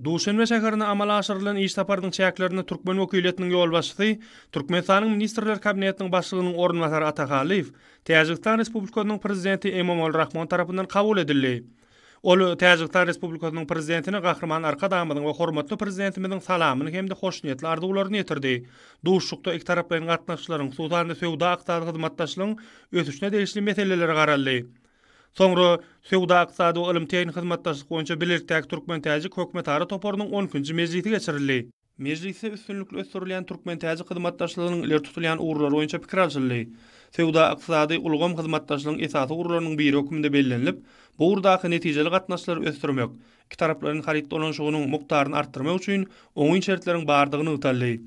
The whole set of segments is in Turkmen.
Duşanbe şäherine amala aşyrylan iş saparynyň çäklerini Türkmen wekiliýetiniň ýol başçysy, Türkmenistanyň Ministrler Kabinetiniň başçylygynyň ornwatary Atagaliýew, Täjikistan Respublikasynyň prezidenti Emomali Rahmon tarapyndan kabul edildi. Ol Täjikistan Respublikasynyň prezidentine gahrman arka damynyň we hormatly prezidentimiziň salamyny hemde hoşnýetli arzuwlaryny ýetirdi. Duşlukda iki taraplaryň gatnaşyklaryň suwsanda sowda ykdysady hyzmatdaşlygyň ötüşine degişli meseleleri garaldy. Soňra sowda ykdysady we ilim tehnik hyzmatdaşlyk boýunça birlikdäki Türkmen-Täjik hökümetary toparynyň 10-njy mejlisi geçirildi. Mejlisde üstünlükli ösdürilen Türkmen-Täjik hyzmatdaşlygynyň ileri tutulýan uğurlary boýunça pikir alşyldy. Sowda ykdysady ulgam hyzmatdaşlygyň esasy uğurlarynyň biri hökümde bellenilip, bu uğurdaky netijeli gatnaşlary ösdürmek, iki taraplaryň harit dolanşygynyň mukdaryny artdyrmak üçin oňun şertleriniň bardygyny ýytaldy.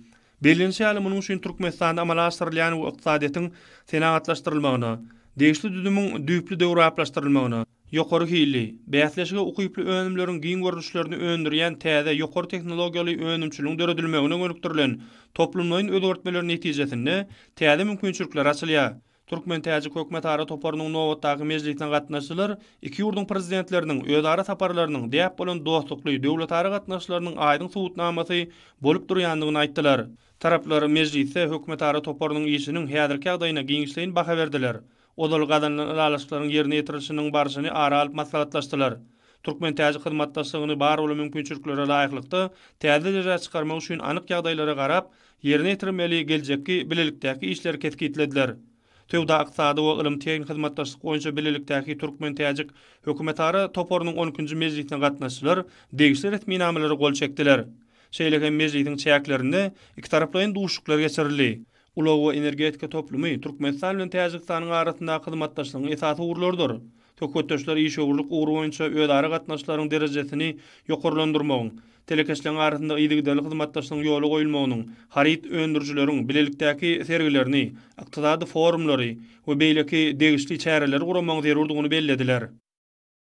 Bellenişi munyň üçin Türkmenistanda amala aşyrylýan bu ykdysadyň senagatlaşdyrylmagyna, degişli düdümüň düýpli döwraplaşdyrylmagyna, ýokary hili, bäsleşige ukyply önümleriň giň görnüşlerini öndürýän täze ýokary tehnologiýaly önümçiligiň döredilmegine gönükdirilen toplumlaryň özgertmeleri netijesinde täze mümkinçilikler açylýar. Türkmen-Täjik hökümetary toparynyň nowatdaky mejlisine gatnaşyjylar iki ýurdun prezidentleriniň özara saparlarynyň diýip bolan dostlukly döwletary gatnaşyklarynyň aýdyň subutnamasy bolup durýandygyny aýtdylar. Taraplar mejlisde hökümetary toparynyň işiniň häzirki ýagdaýyna giňişleýin baha berdiler. Odal gadanlyň alaşyklaryň ýerine ýetirilişiniň barşyny ara alyp maslahatlaşdylar. Türkmen-Täjik hyzmatdaşlygyny bar bolan mümkinçiliklere laýyklykda täze derejä çykarmak üçin anyk ýagdaýlara garap ýerine ýetirmeli geljekki bilelikdäki işleri ketkitlediler. Sowda ykdysady we ilim tehnik hyzmatdaşlyk boýunça bilelikdäki Türkmen-Täjik hökümetary toparynyň 10-njy mejlisine gatnaşyjylar degişli resminamelere gol çekdiler. Şeýlegen mejlisiň çäklerinde iki taraplaryň duşluklar geçirildi. Ulag we energetika toplumy Türkmenistan bilen Täjikistynyň arasyndaky hyzmatdaşlygyň esasy uğurlarydyr. Hökümetdeşler iş uğurluk uğru boýunça özara gatnaşyklaryň derejesini ýokarlandyrmagyň, telekeşleň arasynda ýygydaly hyzmatdaşlygyň ýoly goýulmagynyň, harit öndürjüleriň bilelikdäki sergilerini, ykdysady forumlary we beýleki degişli çäreleri guramagyň zerurdygyny bellediler.